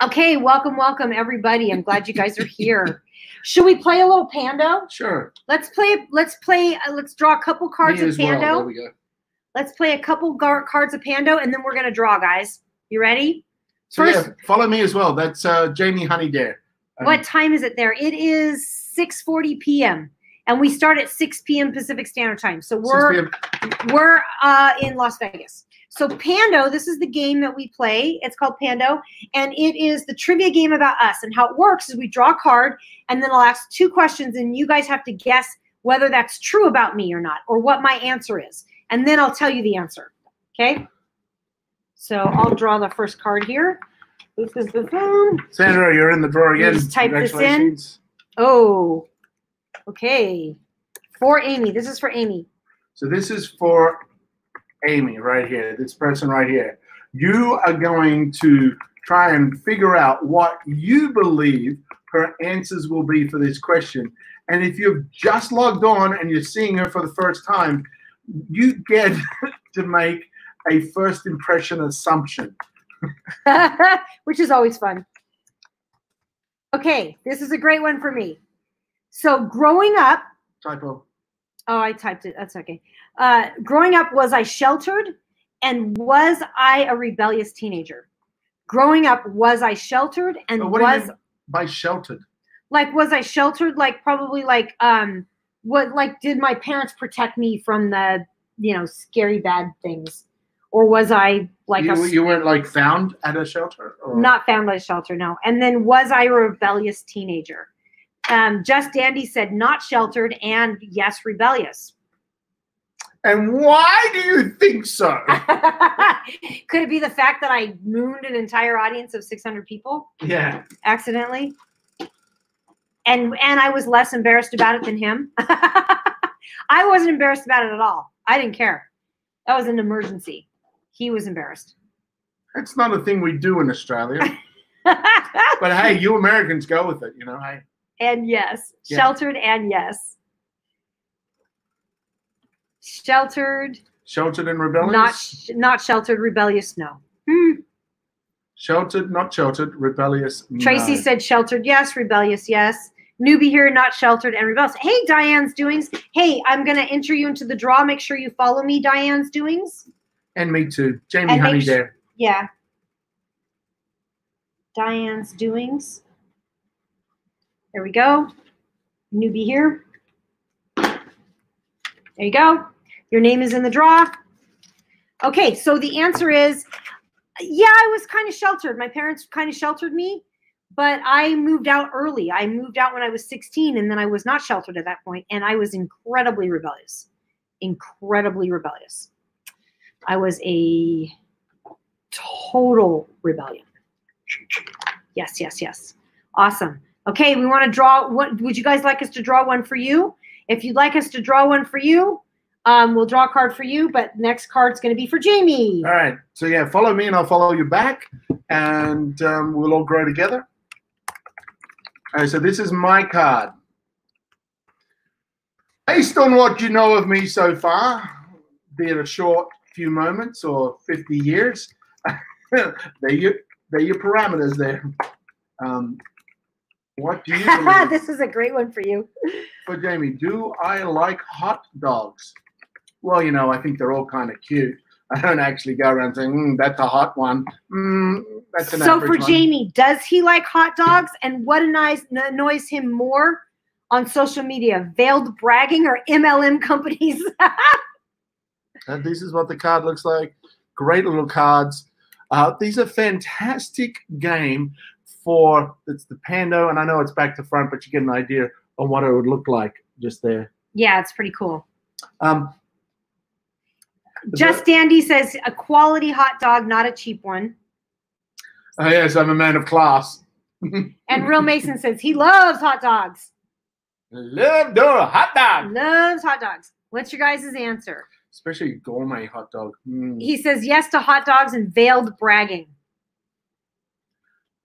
Okay, welcome, everybody. I'm glad you guys are here. Should we play a little Pando? Sure. Let's draw a couple cards of Pando. Well. There we go. Let's play a couple cards of Pando, and then we're going to draw, guys. You ready? So first, follow me as well. That's Jamie Honeydare. What time is it there? It is 6:40 p.m. and we start at 6 p.m. Pacific Standard Time. So we're in Las Vegas. So Pando, this is the game that we play. It's called Pando, and it is the trivia game about us. And how it works is we draw a card, and then I'll ask 2 questions, and you guys have to guess whether that's true about me or not, or what my answer is. And then I'll tell you the answer. Okay? So I'll draw the first card here. Sandra, you're in the drawer again. Just type this in. Oh, okay. For Amy. This is for Amy. So this is for Amy right here, this person right here. You are going to try and figure out what you believe her answers will be for this question. And if you've just logged on and you're seeing her for the first time, you get to make a first impression assumption. Which is always fun. Okay, this is a great one for me. So growing up, typo. Oh, I typed it. That's okay. Growing up, was I sheltered, and was I a rebellious teenager? Growing up, was I sheltered, and what do you mean by sheltered? Like, was I sheltered? Like, probably like did my parents protect me from the scary bad things? Or was I like you weren't like found at a shelter? Or? Not found at a shelter, no. And then was I a rebellious teenager? Just Dandy said not sheltered, and yes, rebellious. And why do you think so? Could it be the fact that I mooned an entire audience of 600 people? Yeah. Accidentally? And I was less embarrassed about it than him? I wasn't embarrassed about it at all. I didn't care. That was an emergency. He was embarrassed. That's not a thing we do in Australia. But hey, you Americans go with it, Hey. And yes, sheltered and yes. Sheltered. Sheltered and rebellious? Not sheltered, rebellious, no. Sheltered, not sheltered, rebellious, no. Tracy said sheltered, yes, rebellious, yes. Newbie here, not sheltered and rebellious. Hey, Diane's Doings. Hey, I'm going to enter you into the draw. Make sure you follow me, Diane's Doings. And me too. Jamie Honeydare. Yeah. Diane's Doings. There we go. Newbie here. There you go. Your name is in the draw. Okay, so the answer is, yeah, I was kind of sheltered. My parents kind of sheltered me, but I moved out early. I moved out when I was 16, and then I was not sheltered at that point, and I was incredibly rebellious. Incredibly rebellious. I was a total rebellion. Yes, yes, yes. Awesome. Okay, we want to draw. What would you guys like us to draw one for you? If you'd like us to draw one for you, we'll draw a card for you, but next card's going to be for Jamie. All right. So, yeah, follow me and I'll follow you back, and we'll all grow together. All right, so this is my card. Based on what you know of me so far, be it a short few moments or 50 years, they're your parameters there. What do you believe? This is a great one for you. For Jamie, do I like hot dogs? Well, you know, I think they're all kind of cute. I don't actually go around saying, that's a hot one. That's an So average for one. Jamie, does he like hot dogs? And what annoys him more on social media, veiled bragging or MLM companies? And this is what the card looks like. Great little cards. These are fantastic game for, it's the Pando, and I know it's back to front, but you get an idea of what it would look like just there. Yeah, it's pretty cool. Just Dandy says a quality hot dog, not a cheap one. Oh, yes, I'm a man of class. And Real Mason says he loves hot dogs. Love the hot dog. Loves hot dogs. What's your guys' answer? Especially gourmet hot dog. He says yes to hot dogs and veiled bragging.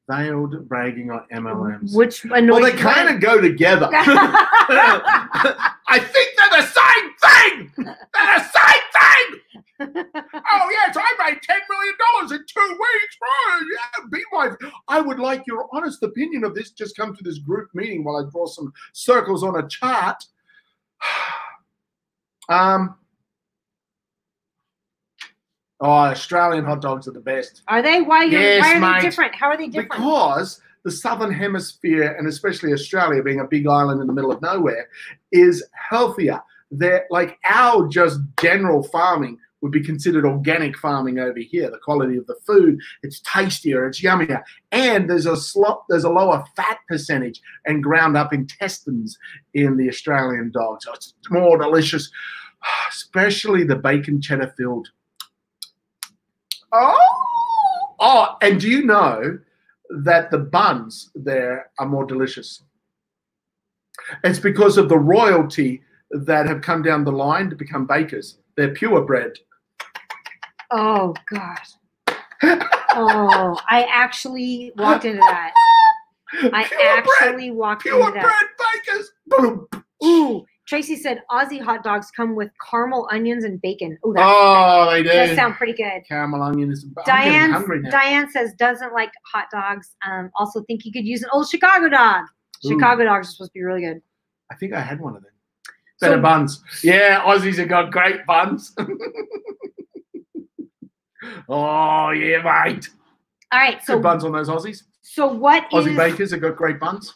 Veiled bragging on MLMs. Which annoys well, they kind of go together. I think they're the same thing. They're the same thing. Oh yes, I made $10 million in 2 weeks. Oh, yeah, be my. I would like your honest opinion of this. Just come to this group meeting while I draw some circles on a chart. Oh, Australian hot dogs are the best. Are they? Why are they mate. different? How are they different? Because the Southern Hemisphere, and especially Australia being a big island in the middle of nowhere, is healthier. They're like our just general farming would be considered organic farming over here. The quality of the food, it's tastier, it's yummier, and there's a lower fat percentage and ground up intestines in the Australian dog, so it's more delicious, especially the bacon cheddar filled. Oh, and do you know that the buns there are more delicious? It's because of the royalty that have come down the line to become bakers. They're purebred. Oh, God. Oh, I actually walked into that. Purebred bakers. Boom. Ooh, Tracy said Aussie hot dogs come with caramel, onions, and bacon. Ooh, they do. That sound pretty good. Caramel, onions. Diane says doesn't like hot dogs. Also think you could use an old Chicago dog. Chicago dogs are supposed to be really good. I think I had one of them. Better buns. Yeah, Aussies have got great buns. Oh, yeah, mate. All right. So good buns on those Aussies. So what Aussie bakers have got great buns.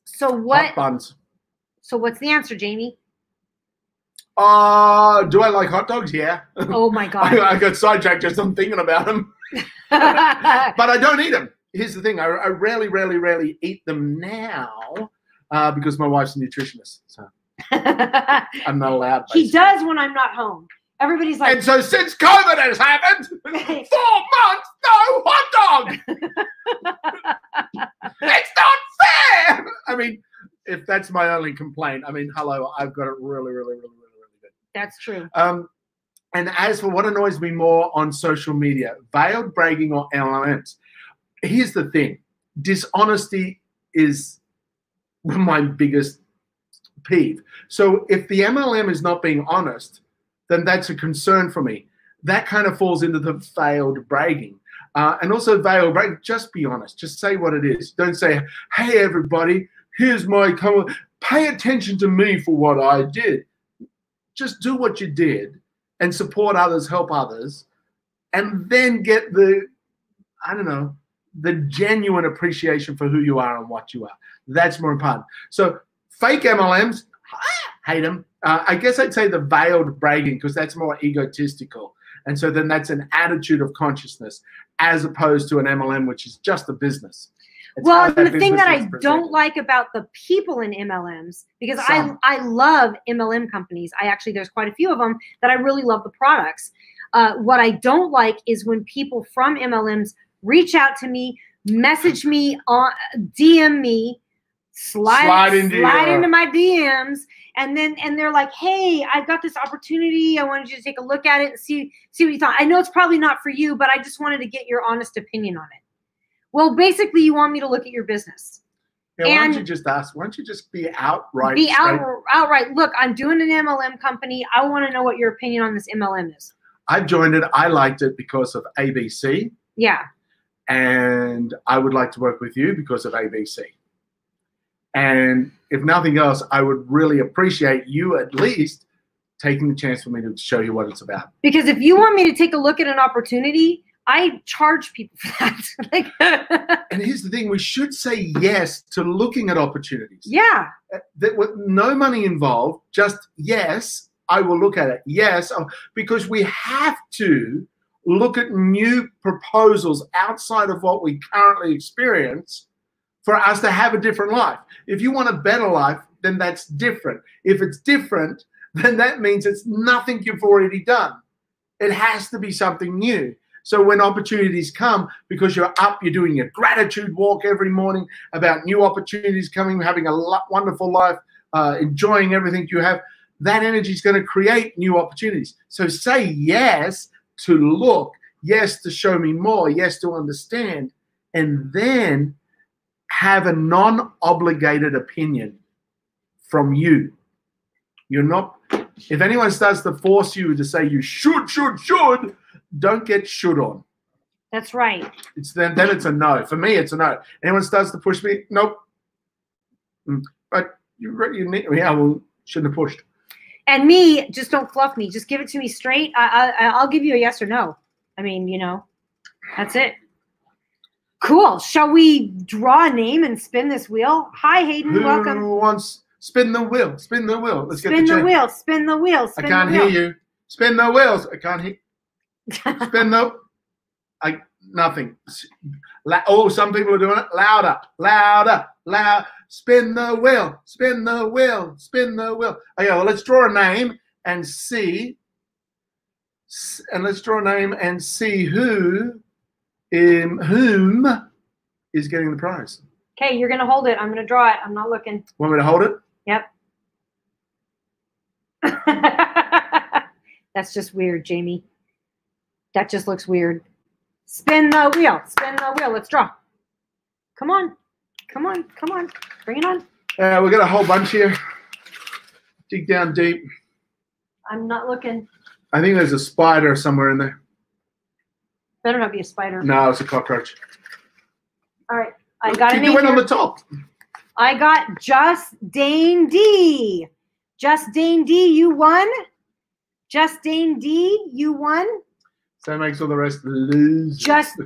So what? Hot buns. So what's the answer, Jamie? Do I like hot dogs? Yeah. Oh, my God. I got sidetracked just on thinking about them. But I don't eat them. Here's the thing. I rarely eat them now because my wife's a nutritionist. So I'm not allowed. Basically. He does when I'm not home. Everybody's like. And so since COVID has happened, 4 months, no hot dog. It's not fair. I mean, if that's my only complaint, I mean, hello, I've got it really good. That's true. And as for what annoys me more on social media, veiled bragging or MLMs, here's the thing. Dishonesty is my biggest peeve. So if the MLM is not being honest, then that's a concern for me. That kind of falls into the veiled bragging. And also veiled bragging, just be honest. Just say what it is. Don't say, hey, everybody, here's my comment. Pay attention to me for what I did. Just do what you did and support others, help others, and then get the genuine appreciation for who you are and what you are. That's more important. So fake MLMs, hate them. I guess I'd say the veiled bragging because that's more egotistical. And so then that's an attitude of consciousness as opposed to an MLM, which is just a business. Well, the thing that I don't like about the people in MLMs, because I love MLM companies. There's quite a few of them that I really love the products. What I don't like is when people from MLMs reach out to me, message me, DM me, slide into my DMs, and they're like, hey, I've got this opportunity. I wanted you to take a look at it and see what you thought. I know it's probably not for you, but I just wanted to get your honest opinion on it. Well, basically, you want me to look at your business. Yeah, why don't you just ask? Why don't you just be outright? Outright. Look, I'm doing an MLM company. I want to know what your opinion on this MLM is. I've joined it. I liked it because of ABC. Yeah. And I would like to work with you because of ABC. And if nothing else, I would really appreciate you at least taking the chance for me to show you what it's about. Because if you want me to take a look at an opportunity, I charge people for that. And here's the thing. We should say yes to looking at opportunities. Yeah. That with no money involved, just yes, I will look at it. Yes, because we have to look at new proposals outside of what we currently experience for us to have a different life. If you want a better life, then that's different. If it's different, then that means it's nothing you've already done. It has to be something new. So when opportunities come, because you're up, you're doing your gratitude walk every morning about new opportunities coming, having a wonderful life, enjoying everything you have, that energy is going to create new opportunities. So say yes to look, yes to show me more, yes to understand, and then have a non-obligated opinion from you. You're not, if anyone starts to force you to say you should, don't get should on. That's right. It's then it's a no. For me, it's a no. Anyone starts to push me, nope. But you need, yeah, well, shouldn't have pushed. And me, just don't fluff me. Just give it to me straight. I'll give you a yes or no. I mean, you know, that's it. Cool. Shall we draw a name and spin this wheel? Hi, Hayden. Welcome. Who wants spin the wheel? Spin the wheel. Let's spin get the wheel. Spin the wheel. I can't hear you. Spin the wheels. I can't hear. Spin the. Nothing. Oh, some people are doing it louder, louder, loud. Spin the wheel. Spin the wheel. Spin the wheel. Okay, well, let's draw a name and see. And let's draw a name and see whom is getting the prize. Okay, you're gonna hold it. I'm gonna draw it. I'm not looking. Want me to hold it? Yep. That's just weird, Jamie. That just looks weird. Spin the wheel. Spin the wheel. Let's draw. Come on. Come on. Come on. Bring it on. We got a whole bunch here. Dig down deep. I'm not looking. I think there's a spider somewhere in there. Better not be a spider. No, it's a cockroach. All right. I got a name. You went on the top. I got Just Dane D. Just Dane D, you won. Just Dane D, you won. So that makes all the rest lose. Just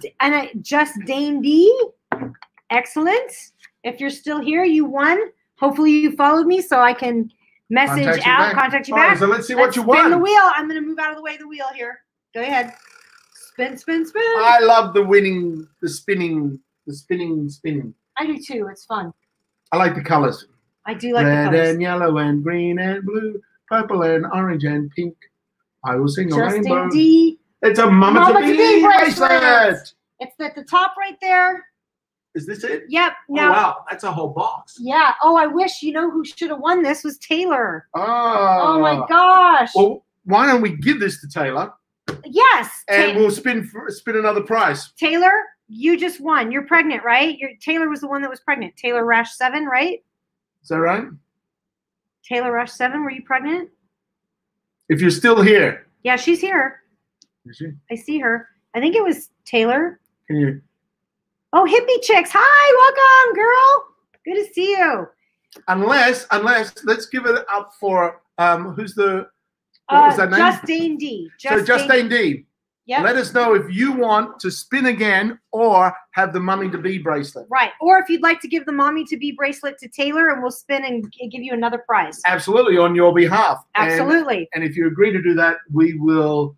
Dane D. Excellent. If you're still here, you won. Hopefully you followed me so I can contact you back. Right, so let's see what you won. Spin the wheel. I'm going to move out of the way of the wheel here. Go ahead. Spin, spin, spin. I love the spinning. I do too. It's fun. I like the colors. I do like the colors. Red and yellow and green and blue, purple and orange and pink. I will sing a rainbow. Just D. It's a Mama to Be bracelet. It's at the top right there. Is this it? Yep. Now, oh, wow. That's a whole box. Yeah. Oh, I wish. You know who should have won this was Taylor. Oh. Oh, my gosh. Well, why don't we give this to Taylor? Yes. And we'll spin another prize. Taylor, you just won. You're pregnant, right? Taylor was the one that was pregnant. Taylor Rash 7, right? Is that right? Taylor Rash 7, were you pregnant? If you're still here. Yeah, she's here. Is she? I see her. I think it was Taylor. Can you? Oh, Hippie Chicks. Hi, welcome, girl. Good to see you. Unless, let's give it up for, who's the, what was that name? Just Dane D. Just Dane D. Yep. Let us know if you want to spin again or have the Mommy to Be bracelet. Right. Or if you'd like to give the Mommy to Be bracelet to Taylor and we'll spin and give you another prize. Absolutely, on your behalf. Absolutely. And if you agree to do that, we will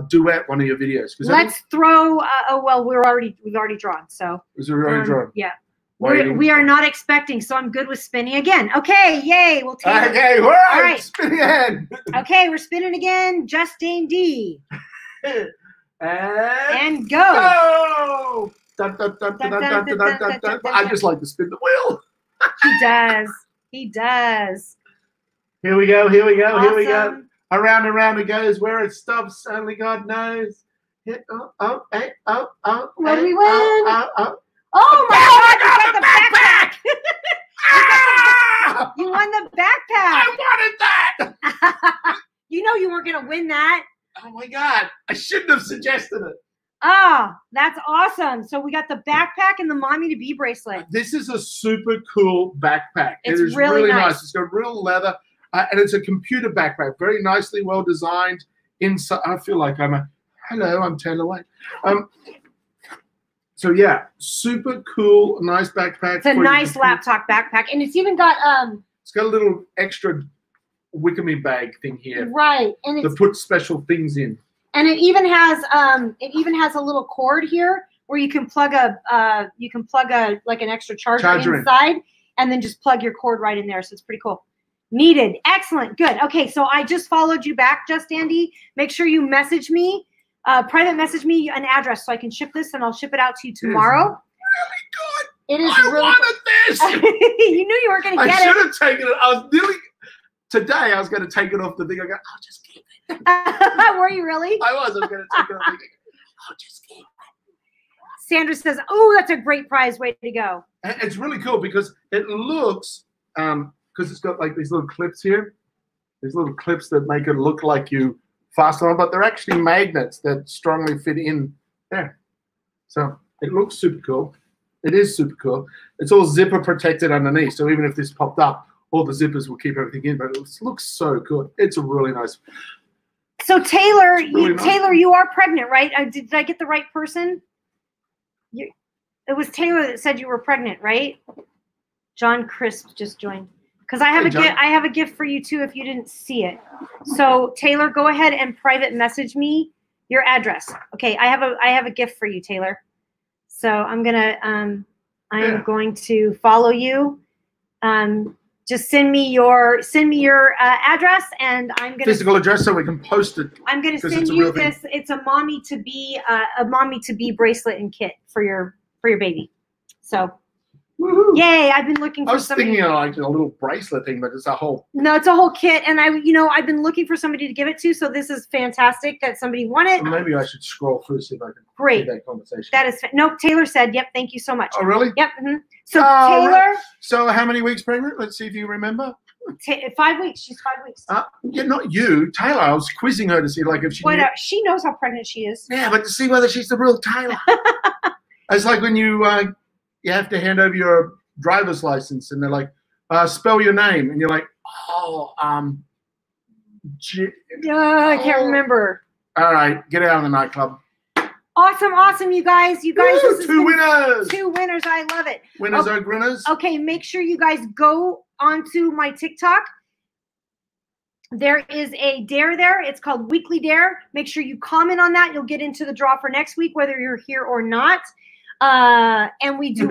duet one of your videos. Let's throw, well, we've already drawn. So. Was it already drawn? Yeah. We are not expecting, so I'm good with spinning again. Okay, yay. We'll take it. Okay, all right. Spin again. Okay, we're spinning again. Just Dane D. and go. Dun, dun, dun, dun, dun, dun, dun, dun, dun. I just like to spin the wheel. He does. He does. Here we go. Here we go. Awesome. Here we go. Around and round it goes. Where it stops, only God knows. What do we win? Oh my God! You got the backpack! the backpack. I wanted that. You know you weren't going to win that. Oh my God. I shouldn't have suggested it. Ah, that's awesome. So we got the backpack and the Mommy to Be bracelet. This is a super cool backpack. It's it is really nice. It's got real leather, and it's a computer backpack. Very nicely, well designed. Inside, I feel like I'm Taylor White. So yeah, super cool, nice backpack. It's a nice laptop backpack, and it's even got It's got a little extra Wickerme bag thing here. Right, and to put special things in. And it even has a little cord here where you can plug a like an extra charger inside, and then just plug your cord right in there. So it's pretty cool. Needed. Excellent. Good. Okay, so I just followed you back, Just Andy. Make sure you message me, private message me an address so I can ship this, and I'll ship it out to you tomorrow. It is really good. It is I really wanted this. You knew you were going to get it. I should have taken it. I was nearly today. I was going to take it off the thing. I go, I'll just keep it. Were you really? I was going to take it off. I'll just keep it. Sandra says, "Oh, that's a great prize. Way to go!" And it's really cool because it looks because it's got like these little clips here. These little clips that make it look like you fasten on, but they're actually magnets that strongly fit in there. So it looks super cool. It is super cool. It's all zipper protected underneath. So even if this popped up, all the zippers will keep everything in. But it looks so good. It's a really nice. So Taylor, really nice. Taylor, you are pregnant, right? Did I get the right person? It was Taylor that said you were pregnant, right? John Crisp just joined. Because I have I have a gift for you too if you didn't see it. So Taylor, go ahead and private message me your address. Okay, I have a gift for you, Taylor. So I'm going to follow you. Just send me your address, and I'm gonna physical address so we can post it. I'm gonna send you this. It's a mommy to be bracelet and kit for your baby. So. Woohoo. Yay! I've been looking for. I was thinking of like a little bracelet thing, but it's a whole. No, it's a whole kit, and I've been looking for somebody to give it to. So this is fantastic that somebody wanted. Well, maybe I should scroll through see if I can. Great. That conversation. That is no. Taylor said, "Yep, thank you so much." Oh, really? Yep. So Taylor. Right. So how many weeks pregnant? Let's see if you remember. 5 weeks. She's 5 weeks. Yeah, not you, Taylor. I was quizzing her to see like if she. She knows how pregnant she is. Yeah, but to see whether she's the real Taylor. It's like when you have to hand over your driver's license and they're like, spell your name, and you're like, I can't remember. All right, get out of the nightclub. Awesome, you guys. Woo, two winners. Two winners. I love it. Winners are grinners. Okay, make sure you guys go onto my TikTok. There is a dare there. It's called Weekly Dare. Make sure you comment on that. You'll get into the draw for next week, whether you're here or not. And we do.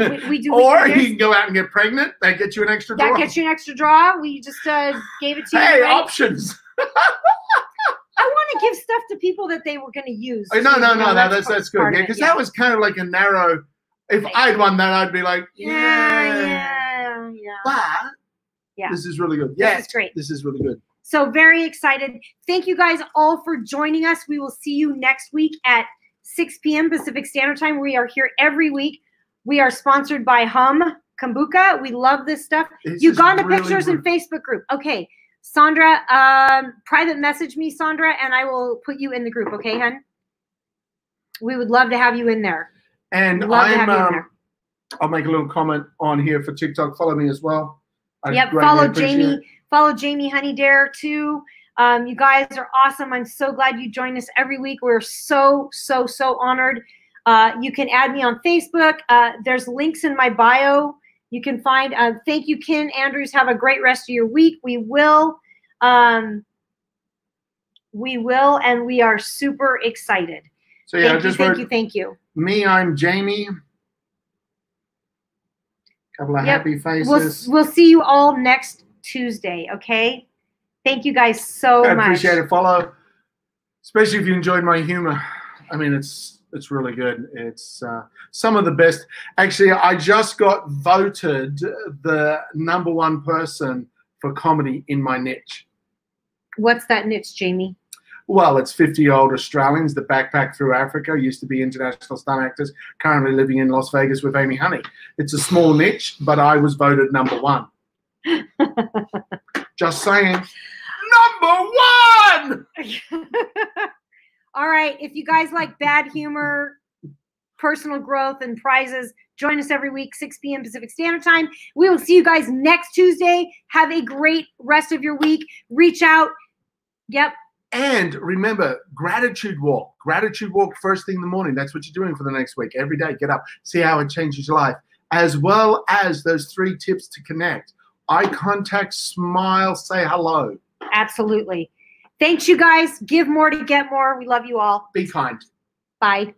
Or you can go out and get pregnant. That gets you an extra draw. That gets you an extra draw. We just gave it to you. Hey, right? Options. I want to give stuff to people that they were going to use. No, that's good. Yeah, because that was kind of like a narrow. If I'd won that, I'd be like, yeah. But this is really good. Yeah, this is great. This is really good. So very excited. Thank you guys all for joining us. We will see you next week at 6 p.m. Pacific Standard Time. We are here every week. We are sponsored by Kombucha. We love this stuff. Uganda really Pictures and Facebook group. Okay, Sandra, private message me, Sandra, and I will put you in the group. Okay, hun? We would love to have you in there. And I'll make a little comment on here for TikTok. Follow me as well. Follow Jamie. Follow Jamie Honeydare too. You guys are awesome. I'm so glad you join us every week. We're so honored. You can add me on Facebook. There's links in my bio. You can find. Thank you, Ken Andrews. Have a great rest of your week. We will, and we are super excited. So yeah, thank you. Me, I'm Jamie. Couple of happy faces. We'll see you all next Tuesday. Okay. Thank you guys so much. I appreciate it. Follow, especially if you enjoyed my humor. I mean, it's really good. It's some of the best. Actually, I just got voted the #1 person for comedy in my niche. What's that niche, Jamie? Well, it's 50-year-old Australians that backpack through Africa, used to be international stunt actors, currently living in Las Vegas with Amy Honey. It's a small niche, but I was voted #1. Just saying. Number 1! All right. If you guys like bad humor, personal growth, and prizes, join us every week, 6 p.m. Pacific Standard Time. We will see you guys next Tuesday. Have a great rest of your week. Reach out. Yep. And remember, gratitude walk. Gratitude walk first thing in the morning. That's what you're doing for the next week. Every day, get up, see how it changes your life. As well as those 3 tips to connect. Eye contact, smile, say hello. Absolutely. Thanks, you guys. Give more to get more. We love you all. Be kind. Bye.